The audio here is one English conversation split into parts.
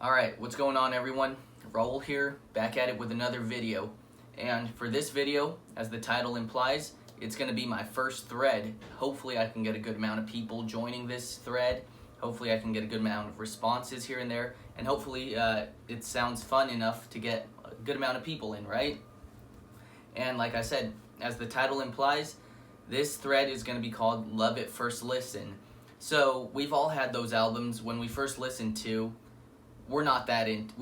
Alright, what's going on everyone? Raul here, back at it with another video. And for this video, as the title implies, it's going to be my first thread. Hopefully I can get a good amount of people joining this thread. Hopefully I can get a good amount of responses here and there. And hopefully it sounds fun enough to get a good amount of people in, right? And like I said, as the title implies, this thread is going to be called Love at First Listen. So we've all had those albums when we first listened to, we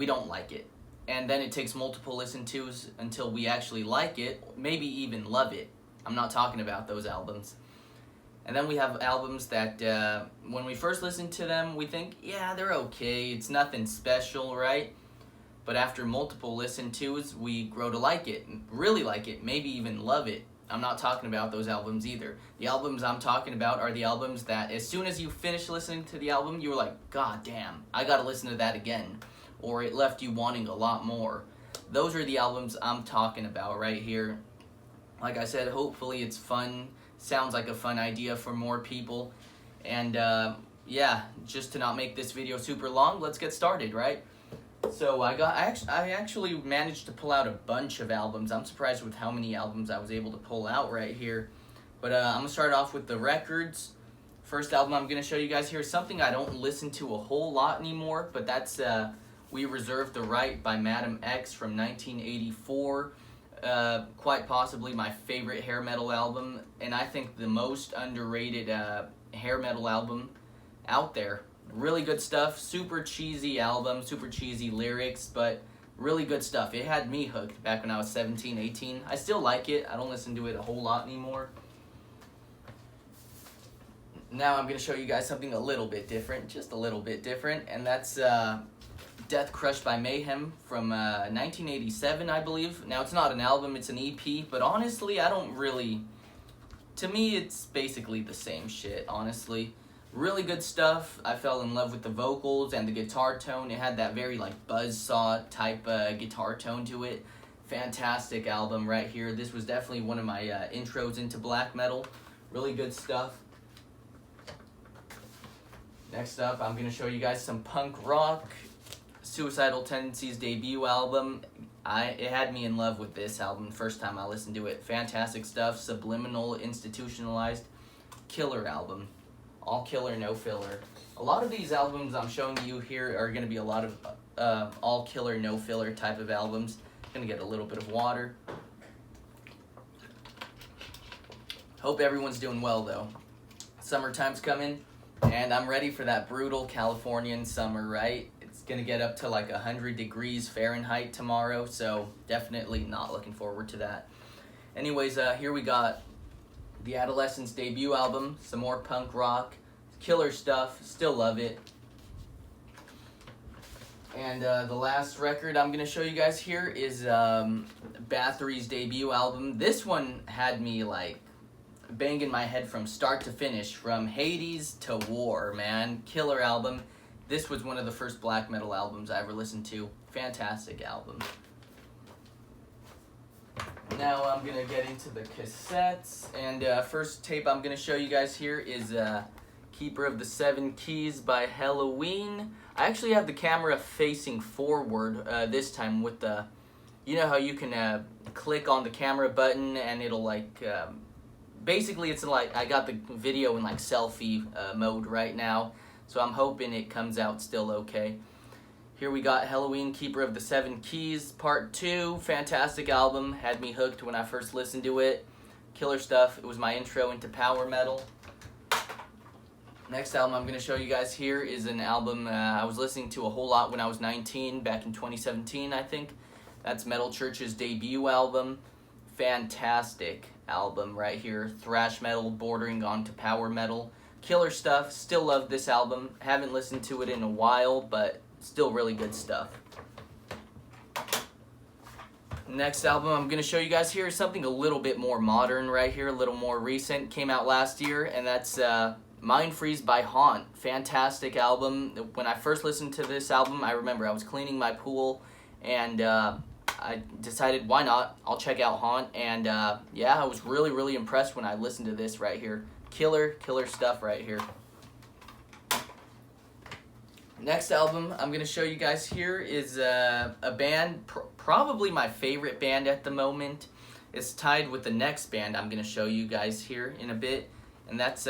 don't like it. And then it takes multiple listen-tos until we actually like it, maybe even love it. I'm not talking about those albums. And then we have albums that when we first listen to them, we think, yeah, they're okay, it's nothing special, right? But after multiple listen-tos, we grow to like it, really like it, maybe even love it. I'm not talking about those albums either. The albums I'm talking about are the albums that as soon as you finish listening to the album, you were like, God damn, I gotta listen to that again. Or it left you wanting a lot more. Those are the albums I'm talking about right here. Like I said, hopefully it's fun. Sounds like a fun idea for more people. And yeah, just to not make this video super long, let's get started, right? So I actually managed to pull out a bunch of albums. I'm surprised with how many albums I was able to pull out right here. But I'm going to start off with the records. First album I'm going to show you guys here is something I don't listen to a whole lot anymore, but that's We Reserve the Right by Madam X from 1984. Quite possibly my favorite hair metal album, and I think the most underrated hair metal album out there. Really good stuff, super cheesy album, super cheesy lyrics, but really good stuff. It had me hooked back when I was 17, 18. I still like it. I don't listen to it a whole lot anymore. Now I'm going to show you guys something a little bit different, just a little bit different, and that's Death Crush by Mayhem from 1987, I believe. Now, it's not an album, it's an EP, but honestly, to me, it's basically the same shit, honestly. Really good stuff. I fell in love with the vocals and the guitar tone. It had that very buzzsaw type guitar tone to it. Fantastic album right here. This was definitely one of my intros into black metal. Really good stuff. Next up, I'm going to show you guys some punk rock. Suicidal Tendencies debut album. It had me in love with this album the first time I listened to it. Fantastic stuff. Subliminal, Institutionalized. Killer album. All killer, no filler. A lot of these albums I'm showing you here are going to be a lot of all killer, no filler type of albums. Going to get a little bit of water. Hope everyone's doing well though. Summertime's coming, and I'm ready for that brutal Californian summer, right? It's going to get up to 100 degrees Fahrenheit tomorrow, so definitely not looking forward to that. Anyways, here we got the Adolescents debut album, some more punk rock, killer stuff, still love it. And the last record I'm going to show you guys here is Bathory's debut album. This one had me banging my head from start to finish, from Hades to War, man. Killer album. This was one of the first black metal albums I ever listened to. Fantastic album. Now I'm going to get into the cassettes, and first tape I'm going to show you guys here is Keeper of the Seven Keys by Helloween. I actually have the camera facing forward this time with the, you know how you can click on the camera button and it'll basically it's I got the video in selfie mode right now, so I'm hoping it comes out still okay. Here we got Helloween, Keeper of the Seven Keys, Part 2. Fantastic album. Had me hooked when I first listened to it. Killer stuff. It was my intro into power metal. Next album I'm going to show you guys here is an album I was listening to a whole lot when I was 19, back in 2017, I think. That's Metal Church's debut album. Fantastic album right here. Thrash metal bordering onto power metal. Killer stuff. Still love this album. Haven't listened to it in a while, but still really good stuff. Next album I'm going to show you guys here is something a little bit more modern right here, a little more recent. Came out last year, and that's Mind Freeze by Haunt. Fantastic album. When I first listened to this album, I remember I was cleaning my pool, and I decided, why not? I'll check out Haunt, and yeah, I was really, really impressed when I listened to this right here. Killer stuff right here. Next album I'm going to show you guys here is a band, probably my favorite band at the moment. It's tied with the next band I'm going to show you guys here in a bit, and that's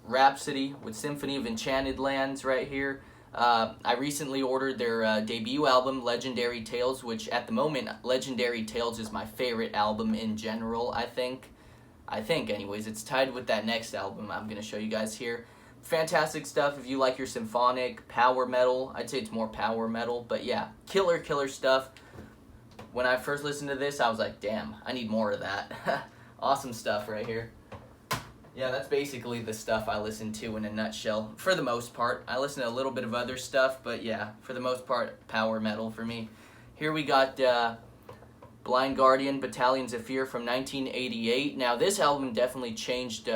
Rhapsody with Symphony of Enchanted Lands right here. I recently ordered their debut album, Legendary Tales, which at the moment, Legendary Tales is my favorite album in general, I think. Anyways. It's tied with that next album I'm going to show you guys here. Fantastic stuff if you like your symphonic, power metal. I'd say it's more power metal, but yeah, killer stuff. When I first listened to this, I was like, damn, I need more of that. Awesome stuff right here. Yeah, that's basically the stuff I listen to in a nutshell, for the most part. I listen to a little bit of other stuff, but yeah, for the most part, power metal for me. Here we got Blind Guardian, Battalions of Fear from 1988. Now, this album definitely changed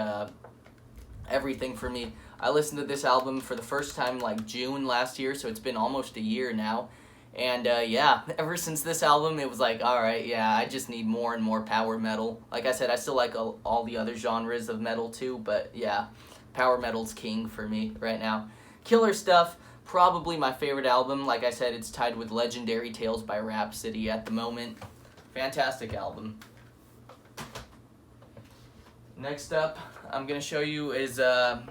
everything for me. I listened to this album for the first time like June last year, so it's been almost a year now. And yeah, ever since this album, it was like, alright, yeah, I just need more and more power metal. Like I said, I still like all the other genres of metal too, but yeah, power metal's king for me right now. Killer stuff, probably my favorite album. Like I said, it's tied with Legendary Tales by Rhapsody at the moment. Fantastic album. Next up, I'm going to show you is the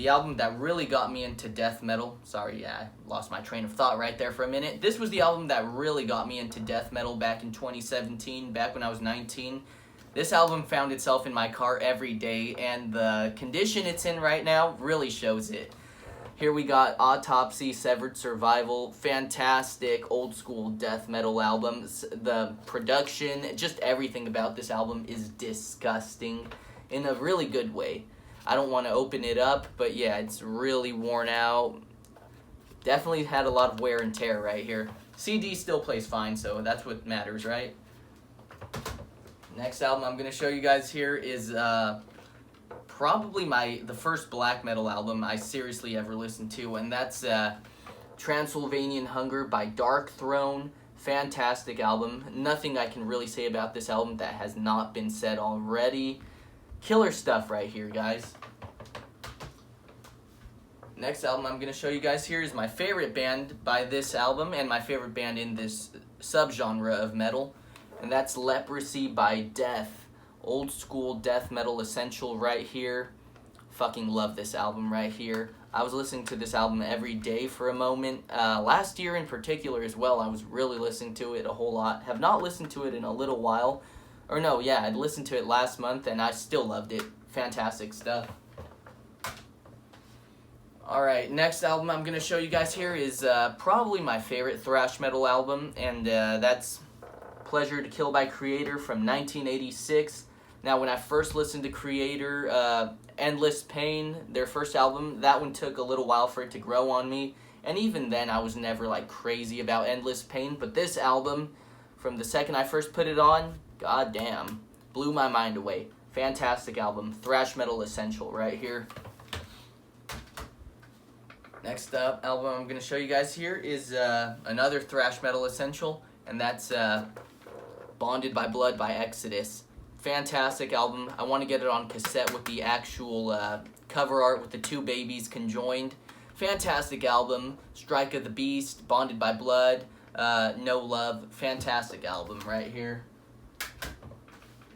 album that really got me into death metal. Sorry, yeah, I lost my train of thought right there for a minute. This was the album that really got me into death metal back in 2017, back when I was 19. This album found itself in my car every day, and the condition it's in right now really shows it. Here we got Autopsy, Severed Survival, fantastic old school death metal albums. The production, just everything about this album is disgusting in a really good way. I don't want to open it up, but yeah, it's really worn out. Definitely had a lot of wear and tear right here. CD still plays fine, so that's what matters, right? Next album I'm going to show you guys here is probably the first black metal album I seriously ever listened to, and that's Transylvanian Hunger by Darkthrone. Fantastic album. Nothing I can really say about this album that has not been said already. Killer stuff right here, guys. Next album I'm going to show you guys here is my favorite band by this album and my favorite band in this subgenre of metal, and that's Leprosy by Death. Old school death metal essential right here. Fucking love this album right here. I was listening to this album every day for a moment. Last year in particular as well, I was really listening to it a whole lot. Have not listened to it in a little while. Or no, yeah, I'd listened to it last month and I still loved it. Fantastic stuff. Alright, next album I'm going to show you guys here is probably my favorite thrash metal album, and that's Pleasure to Kill by Kreator from 1986. Now, when I first listened to Kreator, Endless Pain, their first album, that one took a little while for it to grow on me, and even then I was never like crazy about Endless Pain, but this album, from the second I first put it on, goddamn, blew my mind away. Fantastic album, thrash metal essential right here. Next up album I'm going to show you guys here is another thrash metal essential, and that's Bonded by Blood by Exodus. Fantastic album. I want to get it on cassette with the actual cover art with the two babies conjoined. Fantastic album. Strike of the Beast, Bonded by Blood, No Love. Fantastic album right here.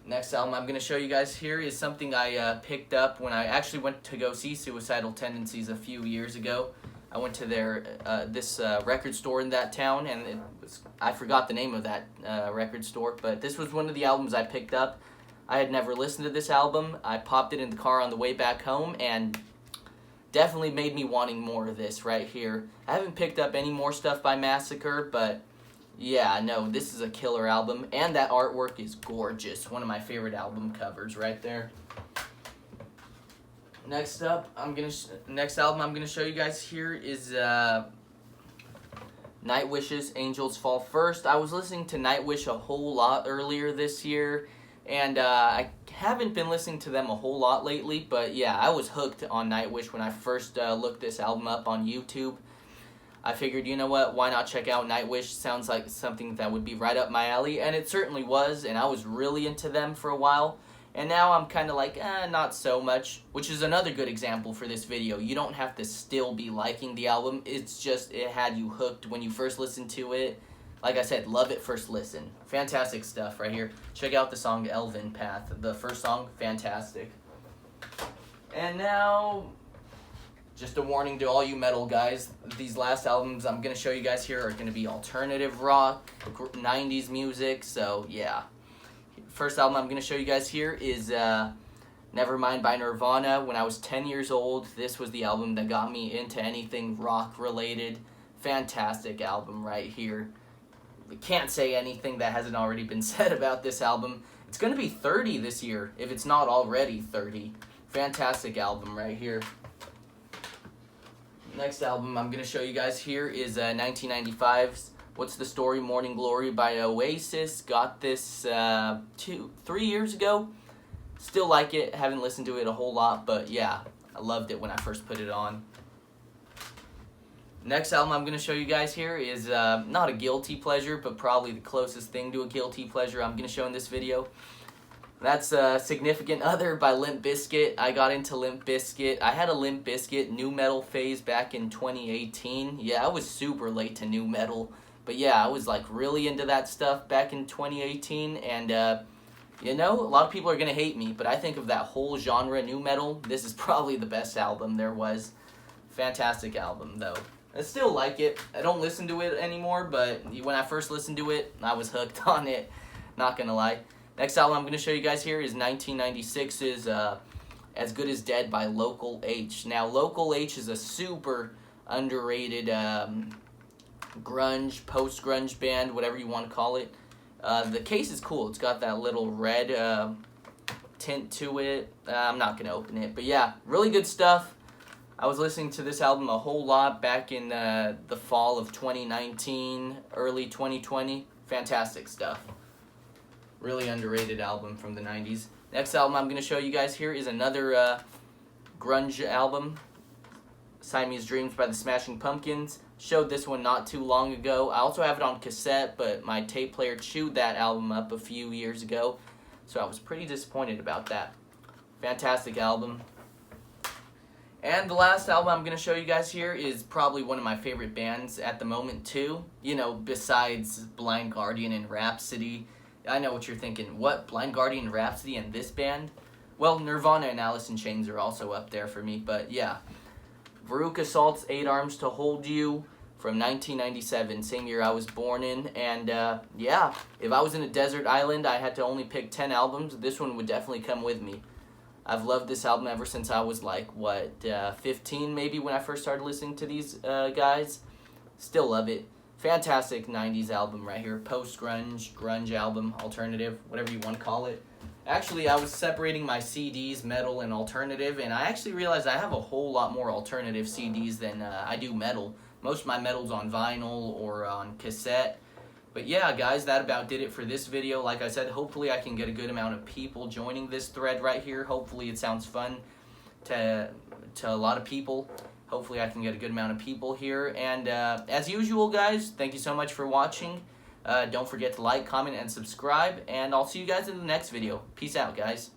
Next album I'm going to show you guys here is something I picked up when I actually went to go see Suicidal Tendencies a few years ago. I went to this record store in that town, and I forgot the name of that record store, but this was one of the albums I picked up. I had never listened to this album. I popped it in the car on the way back home, and definitely made me wanting more of this right here. I haven't picked up any more stuff by Massacre, but yeah, no, this is a killer album, and that artwork is gorgeous. One of my favorite album covers right there. Next album I'm gonna show you guys here is Nightwish's Angels Fall First. I was listening to Nightwish a whole lot earlier this year, and I haven't been listening to them a whole lot lately, but yeah, I was hooked on Nightwish when I first looked this album up on YouTube. I figured, you know what, why not check out Nightwish? Sounds like something that would be right up my alley, and it certainly was, and I was really into them for a while. And now I'm kind of like, not so much, which is another good example for this video. You don't have to still be liking the album. It's just it had you hooked when you first listened to it. Like I said, love it first listen. Fantastic stuff right here. Check out the song Elven Path. The first song, fantastic. And now, just a warning to all you metal guys. These last albums I'm going to show you guys here are going to be alternative rock, 90s music, so yeah. First album I'm going to show you guys here is Nevermind by Nirvana. When I was 10 years old, this was the album that got me into anything rock related. Fantastic album right here. Can't say anything that hasn't already been said about this album. It's going to be 30 this year, if it's not already 30. Fantastic album right here. Next album I'm going to show you guys here is 1995's What's the Story? Morning Glory by Oasis. Got this 3 years ago. Still like it. Haven't listened to it a whole lot, but yeah, I loved it when I first put it on. Next album I'm going to show you guys here is not a guilty pleasure, but probably the closest thing to a guilty pleasure I'm going to show in this video. That's Significant Other by Limp Bizkit. I got into Limp Bizkit. I had a Limp Bizkit nu metal phase back in 2018. Yeah, I was super late to nu metal. But yeah, I was like really into that stuff back in 2018. And you know, a lot of people are going to hate me, but I think of that whole genre, nu metal, this is probably the best album there was. Fantastic album though. I still like it. I don't listen to it anymore, but when I first listened to it, I was hooked on it. Not gonna lie. Next album I'm gonna show you guys here is 1996's As Good as Dead by Local H. Now, Local H is a super underrated grunge, post-grunge band, whatever you want to call it. The case is cool. It's got that little red tint to it. I'm not gonna open it, but yeah, really good stuff. I was listening to this album a whole lot back in the fall of 2019, early 2020. Fantastic stuff. Really underrated album from the 90s. Next album I'm going to show you guys here is another grunge album, Siamese Dreams by the Smashing Pumpkins. Showed this one not too long ago. I also have it on cassette, but my tape player chewed that album up a few years ago, so I was pretty disappointed about that. Fantastic album. And the last album I'm going to show you guys here is probably one of my favorite bands at the moment too. You know, besides Blind Guardian and Rhapsody. I know what you're thinking. What? Blind Guardian and Rhapsody and this band? Well, Nirvana and Alice in Chains are also up there for me, but yeah. Veruca Salt's 8 Arms to Hold You from 1997, same year I was born in. And yeah, if I was in a desert island, I had to only pick 10 albums. This one would definitely come with me. I've loved this album ever since I was like, 15 maybe when I first started listening to these guys. Still love it. Fantastic 90s album right here. Post-grunge, grunge album, alternative, whatever you want to call it. Actually, I was separating my CDs, metal and alternative, and I actually realized I have a whole lot more alternative CDs than I do metal. Most of my metal's on vinyl or on cassette. But yeah, guys, that about did it for this video. Like I said, hopefully I can get a good amount of people joining this thread right here. Hopefully it sounds fun to a lot of people. Hopefully I can get a good amount of people here. And as usual, guys, thank you so much for watching. Don't forget to like, comment, and subscribe. And I'll see you guys in the next video. Peace out, guys.